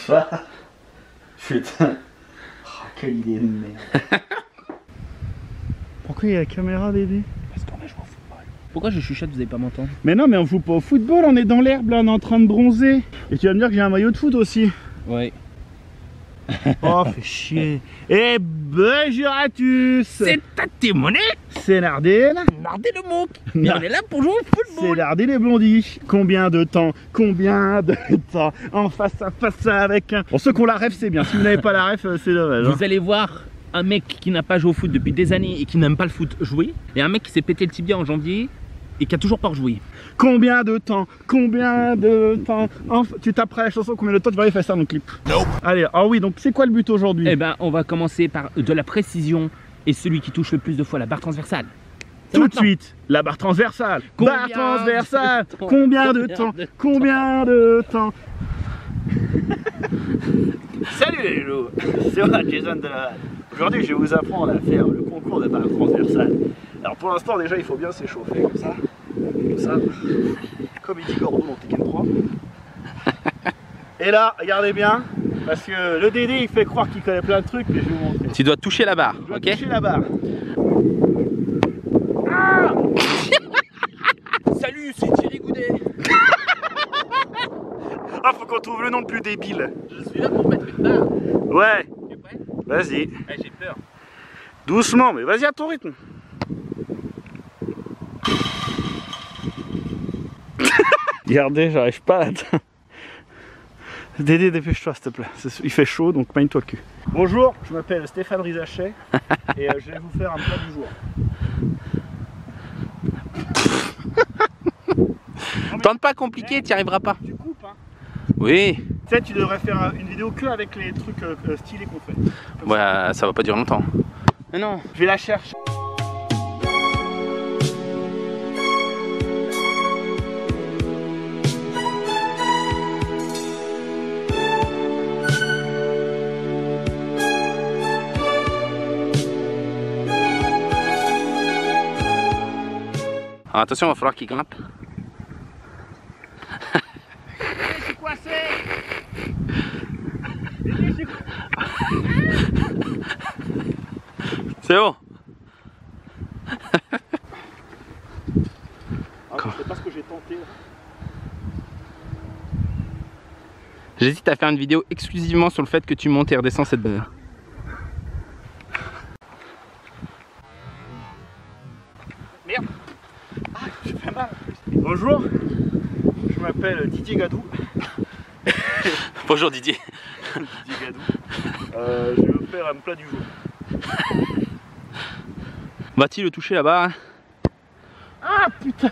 Bonsoir. Putain. Oh, quelle idée de merde. Pourquoi il y a la caméra, Dédé? Parce qu'on a joué au football. Pourquoi je chuchote, vous allez pas m'entendre? Mais non, mais on joue pas au football, on est dans l'herbe là, on est en train de bronzer. Et tu vas me dire que j'ai un maillot de foot aussi. Ouais. Oh, fais chier. Et bonjour à tous. C'est Tatémoné. C'est Nardine. Nardé le Monk. Et on est là pour jouer au football. C'est Nardine et Blondie. Combien de temps en face à face avec un... Bon, ceux qui ont la ref, c'est bien. Si vous n'avez pas la ref, c'est dommage. Vous allez voir un mec qui n'a pas joué au foot depuis des années et qui n'aime pas le foot jouer. Et un mec qui s'est pété le tibia en janvier et qui a toujours pas rejoué. Combien de temps Tu taperas la chanson, combien de temps tu vas aller faire ça dans le clip? Nope. Allez, ah oui, donc c'est quoi le but aujourd'hui? Eh ben, on va commencer par de la précision et celui qui touche le plus de fois la barre transversale. Tout de suite, la barre transversale. Barre transversale. Combien de temps? Salut les loups, c'est moi Jason de la... Aujourd'hui je vais vous apprendre à faire le concours de barre transversale. Alors pour l'instant déjà il faut bien s'échauffer comme ça, comme il dit Gordon dans Tekken 3. Et là, regardez bien, parce que le Dédé il fait croire qu'il connaît plein de trucs, mais je vais vous montrer. Tu dois toucher la barre, Je dois ok? toucher la barre. Ah Salut, c'est Thierry Goudet. Ah, faut qu'on trouve le nom le plus débile. Je suis là pour mettre une barre. Ouais, Tu es prêt? vas-y. Ah, j'ai peur. Doucement, mais vas-y à ton rythme. Regardez, j'arrive pas à l'atteindre. Dédé, dépêche-toi s'il te plaît. Il fait chaud, donc magne-toi le cul. Bonjour, je m'appelle Stéphane Rizachet et je vais vous faire un plat du jour. Tente pas compliqué, tu n'y arriveras pas. Tu coupes, hein. Oui. Tu sais, tu devrais faire une vidéo que avec les trucs stylés qu'on fait. Comme Ouais, ça va pas durer longtemps. Mais non. Je vais la chercher. Alors attention, il va falloir qu'il grimpe. C'est coincé. C'est bon. Je sais pas ce que j'ai tenté. J'hésite à faire une vidéo exclusivement sur le fait que tu montes et redescends cette barre. Merde. Ah, j'ai fait mal. Bonjour, je m'appelle Didier Gadou. Bonjour Didier. Didier Gadou. Je vais vous faire un plat du jour. Va-t-il le toucher là-bas? Ah putain.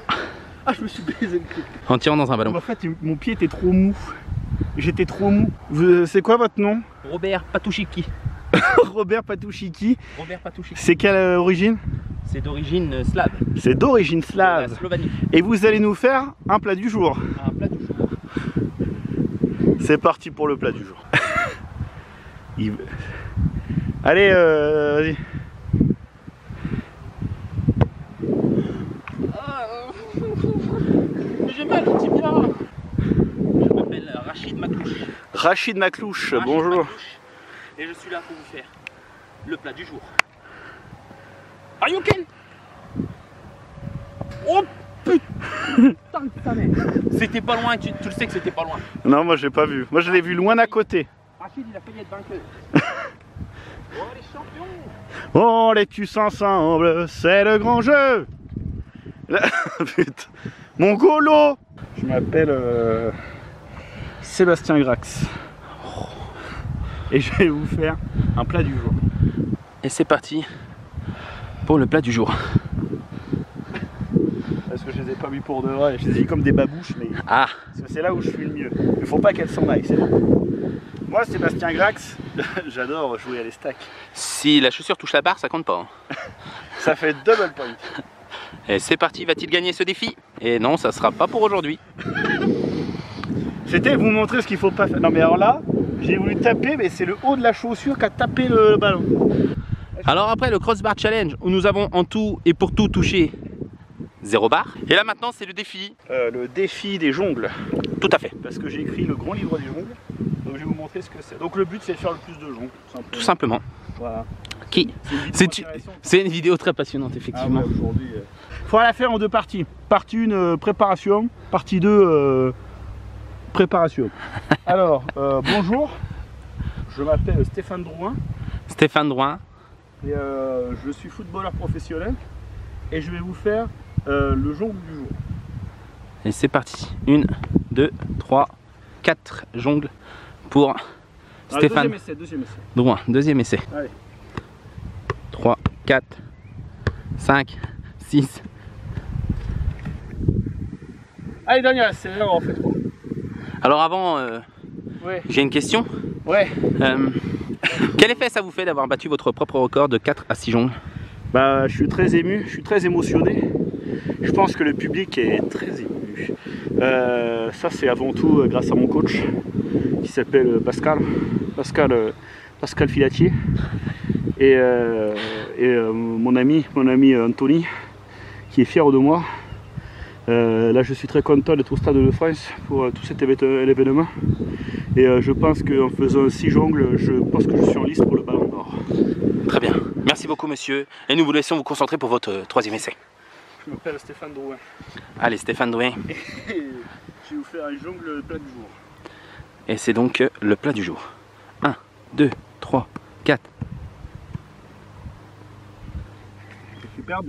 Ah, je me suis baisé le cul. En tirant dans un ballon. En fait, mon pied était trop mou. J'étais trop mou. C'est quoi votre nom? Robert Patouchiki. Robert Patouchiki. Robert Patouchiki. C'est quelle origine? C'est d'origine slave. C'est d'origine La slave. Slovanie. Et vous allez nous faire un plat du jour. Un plat du jour. C'est parti pour le plat du jour. Allez, vas-y. J'ai mal au tibia. Je m'appelle Rachid Maklouche. Rachid Maklouche, Rachid bonjour. Maklouche. Et je suis là pour vous faire le plat du jour. Are you okay? Oh putain de ta mère. C'était pas loin, tu le sais que c'était pas loin. Non, moi j'ai pas vu. Moi je l'ai vu loin à côté. Rachid il a failli être vainqueur. Oh les champions. On les tue ensemble, c'est le grand jeu. Putain. Mon golo. Je m'appelle Sébastien Grax. Et je vais vous faire un plat du jour. Et c'est parti pour le plat du jour. Parce que je les ai pas mis pour de vrai, je les ai mis comme des babouches, mais Ah, parce que c'est là où je suis le mieux. Il faut pas qu'elles s'en aillent, c'est bon. Moi, Sébastien Grax, j'adore jouer à les stacks. si la chaussure touche la barre, ça compte pas. Hein. Ça fait double point. Et c'est parti, va-t-il gagner ce défi? Et non, ça sera pas pour aujourd'hui. C'était vous montrer ce qu'il faut pas faire. Non mais alors là, j'ai voulu taper, mais c'est le haut de la chaussure qui a tapé le ballon. Alors après le crossbar challenge où nous avons en tout et pour tout touché 0 barre. Et là maintenant c'est le défi. Le défi des jongles. Tout à fait. Parce que j'ai écrit le grand livre des jongles. Donc je vais vous montrer ce que c'est. Donc le but c'est de faire le plus de joncs, Tout simplement. Voilà. C'est une vidéo très passionnante, effectivement. Ah ouais, aujourd'hui, faudra la faire en deux parties. Partie 1 préparation, partie 2 préparation. Alors, bonjour, je m'appelle Stéphane Drouin. Stéphane Drouin. Et je suis footballeur professionnel et je vais vous faire le jongle du jour. Et c'est parti. 1, 2, 3, 4 jongles pour Stéphane deuxième essai. Drouin. Deuxième essai. Allez. 3, 4, 5, 6. Allez, dernier essai, là on en fait 3. Alors avant, Ouais. j'ai une question. Ouais. Quel effet ça vous fait d'avoir battu votre propre record de 4 à 6 jongles? Bah, je suis très ému, je suis très émotionné. Je pense que le public est très ému. Ça c'est avant tout grâce à mon coach qui s'appelle Pascal Filatier et mon ami Anthony qui est fier de moi. Là je suis très content d'être au Stade de France pour tout cet événement et je pense qu'en faisant 6 jongles, je pense que je suis en liste pour le Ballon d'Or. Très bien, merci beaucoup monsieur et nous vous laissons vous concentrer pour votre troisième essai. Je m'appelle Stéphane Drouin. Allez Stéphane Drouin. Et je vais vous faire un jongle plat du jour. Et c'est donc le plat du jour. 1, 2, 3, 4. Superbe.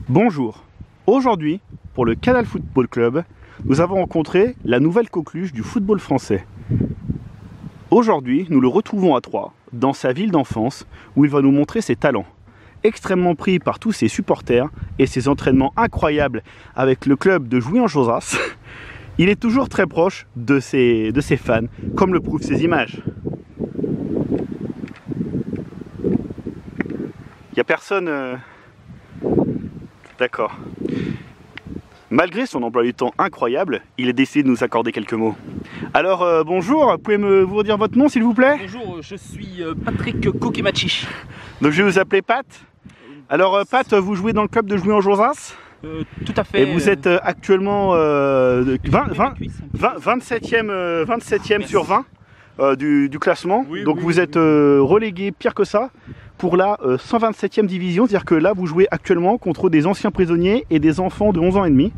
Bonjour. Aujourd'hui, pour le Canal Football Club, nous avons rencontré la nouvelle coqueluche du football français. Aujourd'hui, nous le retrouvons à Troyes, dans sa ville d'enfance, où il va nous montrer ses talents. Extrêmement pris par tous ses supporters et ses entraînements incroyables avec le club de Jouy-en-Josas, il est toujours très proche de ses fans, comme le prouvent ses images. Il n'y a personne... D'accord. Malgré son emploi du temps incroyable, il a décidé de nous accorder quelques mots. Alors bonjour, pouvez-vous redire votre nom s'il vous plaît? Bonjour, je suis Patrick Kokemachi. Donc je vais vous appeler Pat. Alors Pat, vous jouez dans le club de Jouy-en-Josas? Tout à fait. Et vous êtes actuellement 27e sur 20 du classement. Oui, donc oui, vous êtes relégué pire que ça pour la 127e division. C'est-à-dire que là vous jouez actuellement contre des anciens prisonniers et des enfants de 11 ans et demi.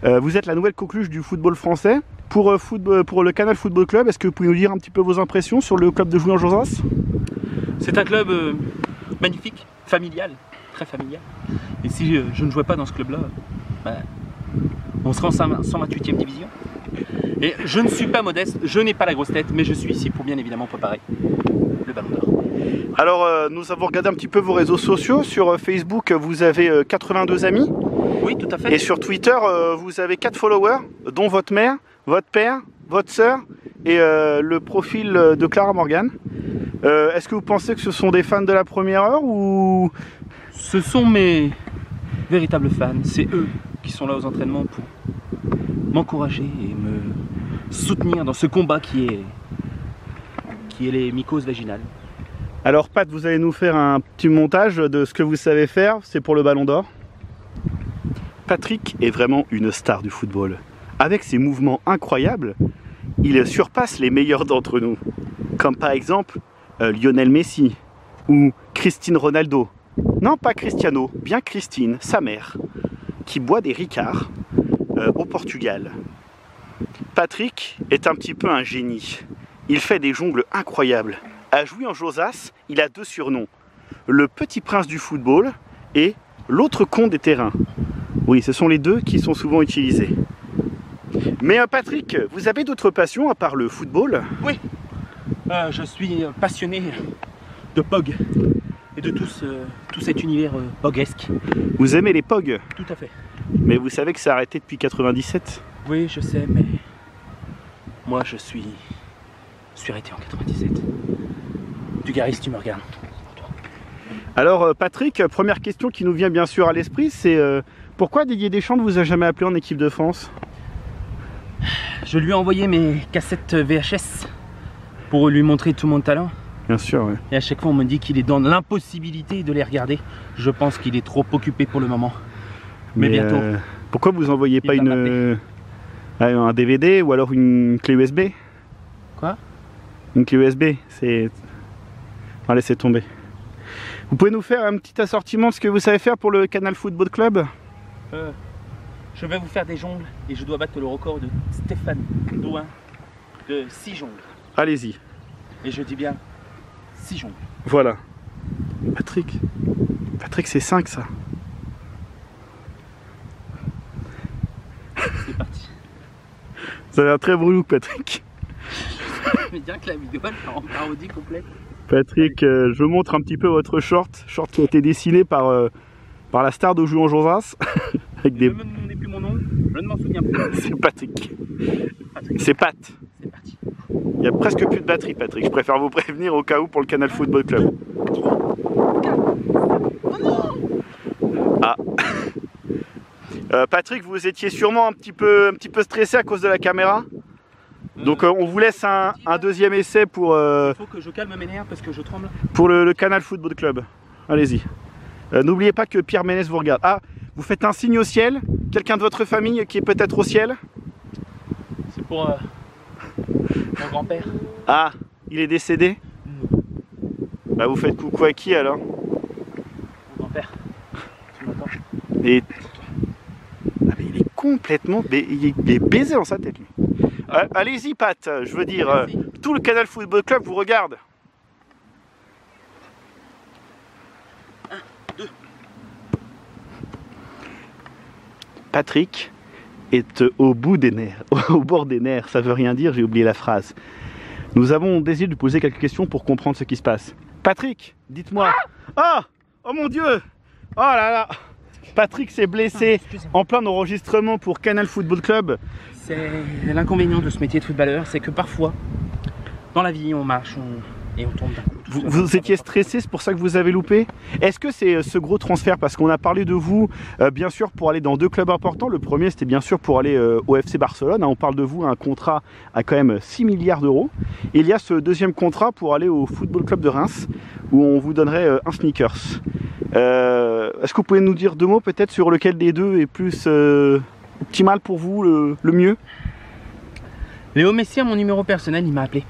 Vous êtes la nouvelle coqueluche du football français. Pour le Canal Football Club, est-ce que vous pouvez nous dire un petit peu vos impressions sur le club de Jouy-en-Josas? C'est un club magnifique, familial, très familial. Et si je ne jouais pas dans ce club-là, on serait en 128e division. Et je ne suis pas modeste, je n'ai pas la grosse tête, mais je suis ici pour bien évidemment préparer le Ballon d'Or. Alors nous avons regardé un petit peu vos réseaux sociaux. Sur Facebook, vous avez 82 amis. Oui, tout à fait. Et sur Twitter, vous avez 4 followers, dont votre mère, votre père, votre sœur et le profil de Clara Morgan. Est-ce que vous pensez que ce sont des fans de la première heure ou... Ce sont mes véritables fans, c'est eux qui sont là aux entraînements pour m'encourager et me soutenir dans ce combat qui est les mycoses vaginales. Alors Pat, vous allez nous faire un petit montage de ce que vous savez faire, c'est pour le Ballon d'Or. Patrick est vraiment une star du football. Avec ses mouvements incroyables, il surpasse les meilleurs d'entre nous. Comme par exemple Lionel Messi ou Cristiano Ronaldo. Non, pas Cristiano, bien Christine, sa mère, qui boit des Ricards au Portugal. Patrick est un petit peu un génie. Il fait des jongles incroyables. À Jouy-en-Josas, il a 2 surnoms. Le petit prince du football et l'autre con des terrains. Oui, ce sont les 2 qui sont souvent utilisés. Mais Patrick, vous avez d'autres passions à part le football? Oui, je suis passionné de POG et de tout cet univers poguesque. Vous aimez les POG? Tout à fait. Mais vous savez que ça a arrêté depuis 97? Oui, je sais, mais moi je suis arrêté en 97. Dugaris, tu me regardes. Alors Patrick, première question qui nous vient bien sûr à l'esprit, c'est pourquoi Didier Deschamps ne vous a jamais appelé en équipe de France? Je lui ai envoyé mes cassettes VHS pour lui montrer tout mon talent. Bien sûr, oui. Et à chaque fois on me dit qu'il est dans l'impossibilité de les regarder. Je pense qu'il est trop occupé pour le moment. Mais bientôt. Pourquoi vous envoyez pas va m'appeler. un DVD ou alors une clé USB? Quoi? Une clé USB, c'est... Ah, laissez tomber. Vous pouvez nous faire un petit assortiment de ce que vous savez faire pour le Canal Football Club? Je vais vous faire des jongles et je dois battre le record de Stéphane Douin de 6 jongles. Allez-y. Et je dis bien 6 jongles. Voilà. Patrick, c'est 5 ça. C'est parti. Vous avez un très beau look, Patrick. Mais bien que la vidéo elle est en parodie complète. Patrick, je vous montre un petit peu votre short qui a été dessiné par la star de Jouan Josas. Avec des... Ne me demandez plus mon nom, je ne m'en souviens plus. C'est Patrick. C'est Pat. C'est parti. Il n'y a presque plus de batterie, Patrick. Je préfère vous prévenir au cas où pour le Canal Football Club. 3, 4. Oh non! Ah. Patrick, vous étiez sûrement un petit peu stressé à cause de la caméra. Donc on vous laisse un deuxième essai pour, Il faut que je calme mes nerfs parce que je tremble. pour le Canal Football Club. Allez-y. N'oubliez pas que Pierre Ménès vous regarde. Ah, vous faites un signe au ciel. Quelqu'un de votre famille qui est peut-être au ciel? C'est pour mon grand-père. Ah, il est décédé? Non. Bah vous faites coucou à qui alors? Mon grand-père. Tu m'entends? Et... Ah, mais il est complètement... Il est baisé dans sa tête lui. Allez-y Pat, je veux dire, tout le Canal Football Club vous regarde. 1, 2. Patrick est au bout des nerfs, au bord des nerfs, ça veut rien dire, j'ai oublié la phrase. Nous avons désiré lui poser quelques questions pour comprendre ce qui se passe. Patrick, dites-moi. Ah! Oh mon Dieu! Oh là là! Patrick s'est blessé en plein enregistrement pour Canal Football Club. C'est l'inconvénient de ce métier de footballeur, c'est que parfois, dans la vie, on marche et on tombe d'un coup. Vous étiez stressé, c'est pour ça que vous avez loupé? Est-ce que c'est ce gros transfert? Parce qu'on a parlé de vous, bien sûr, pour aller dans 2 clubs importants. Le premier, c'était bien sûr pour aller au FC Barcelone. On parle de vous, un contrat à quand même 6 milliards d'euros. Et il y a ce deuxième contrat pour aller au Football Club de Reims, où on vous donnerait un sneakers. Est-ce que vous pouvez nous dire 2 mots peut-être sur lequel des deux est plus optimal pour vous, le mieux? Léo Messi, à mon numéro personnel, il m'a appelé.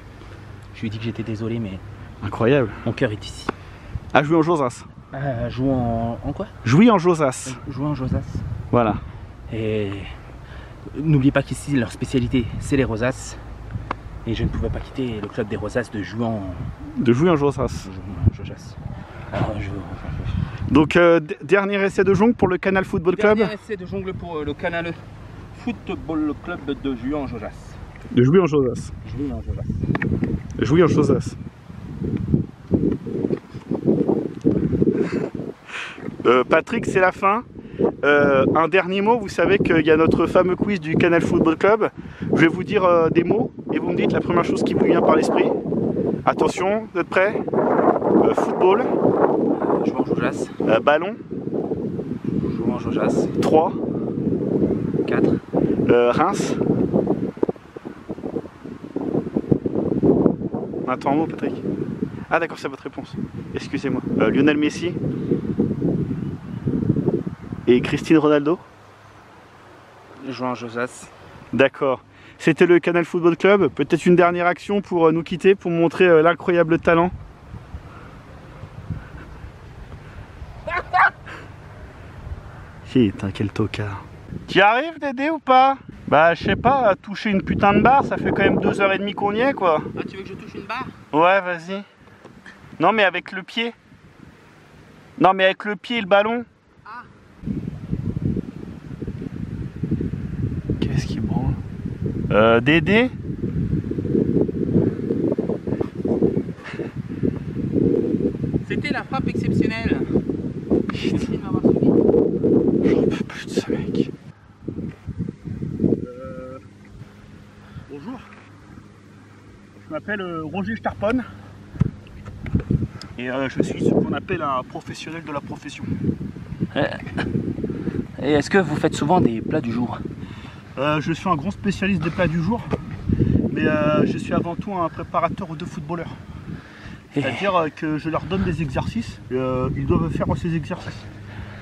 Je lui ai dit que j'étais désolé, mais Incroyable. mon cœur est ici. Ah, jouer en Josas. Joue en quoi? Jouer en Josas. Jouer en Josas. Voilà. Et n'oubliez pas qu'ici, leur spécialité, c'est les Rosas. Et je ne pouvais pas quitter le club des Rosas de jouer en... De jouer en Josas. Josas. Alors, Donc, dernier essai de jongle pour le Canal Football Club. Dernier essai de jongle pour le Canal Football Club de jouer en Josas. De jouer en Josas. Jouer en Josas. Jouer en Josas. Patrick, c'est la fin. Un dernier mot, vous savez qu'il y a notre fameux quiz du Canal Football Club. Je vais vous dire des mots et vous me dites la première chose qui vous vient par l'esprit. Attention, vous êtes prêts? Football. Jouer en Josas. Ballon. Jouer en Josas. 3. 4. Reims. Attends un mot, Patrick. Ah d'accord, c'est votre réponse. Excusez-moi. Lionel Messi. Et Cristiano Ronaldo. Jouer en Josas. D'accord. C'était le Canal Football Club. Peut-être une dernière action pour nous quitter, pour montrer l'incroyable talent. Putain, quel tocard. Tu y arrives, Dédé, ou pas? Bah, je sais pas, à toucher une putain de barre, ça fait quand même 2h30 qu'on y est, quoi. Ah, tu veux que je touche une barre? Ouais, vas-y. Non, mais avec le pied. Non, mais avec le pied et le ballon. Ah. Qu'est-ce qui branle? Dédé? C'était la frappe exceptionnelle. Merci de m'avoir suivi. J'en peux plus de ce mec. Bonjour. Je m'appelle Roger Starpon. Et je suis ce qu'on appelle un professionnel de la profession. Et est-ce que vous faites souvent des plats du jour? Je suis un grand spécialiste des plats du jour. Mais je suis avant tout un préparateur de footballeurs. C'est-à-dire que je leur donne des exercices, ils doivent faire ces exercices.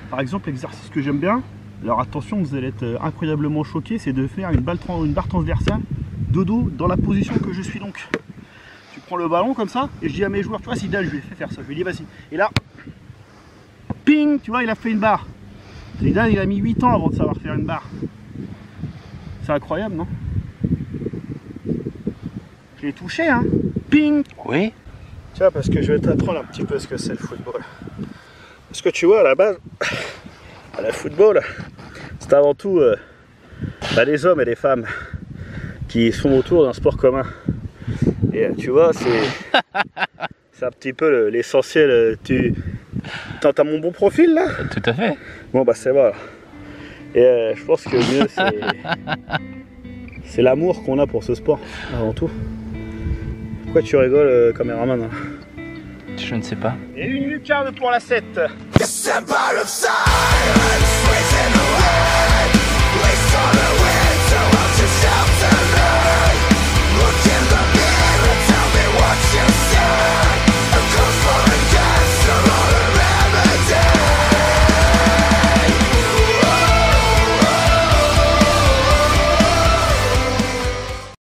Par exemple, l'exercice que j'aime bien, Alors attention, vous allez être incroyablement choqués, c'est de faire une barre transversale de dos dans la position que je suis donc. Tu prends le ballon comme ça, et je dis à mes joueurs, tu vois, Zidane, je lui ai fait faire ça, je lui ai dit vas-y. Et là, ping, tu vois, il a fait une barre. Zidane, il a mis 8 ans avant de savoir faire une barre. C'est incroyable, non? Je l'ai touché, hein. Ping. Oui. Tu vois, parce que je vais t'apprendre un petit peu ce que c'est le football. Parce que tu vois, à la base, le football, c'est avant tout les hommes et les femmes qui sont autour d'un sport commun. Et tu vois, c'est un petit peu l'essentiel. T'as mon bon profil là? Tout à fait. Bon bah c'est voilà. Et je pense que le mieux c'est l'amour qu'on a pour ce sport avant tout. Pourquoi tu rigoles, caméraman? Je ne sais pas. Et une lucarne pour la 7.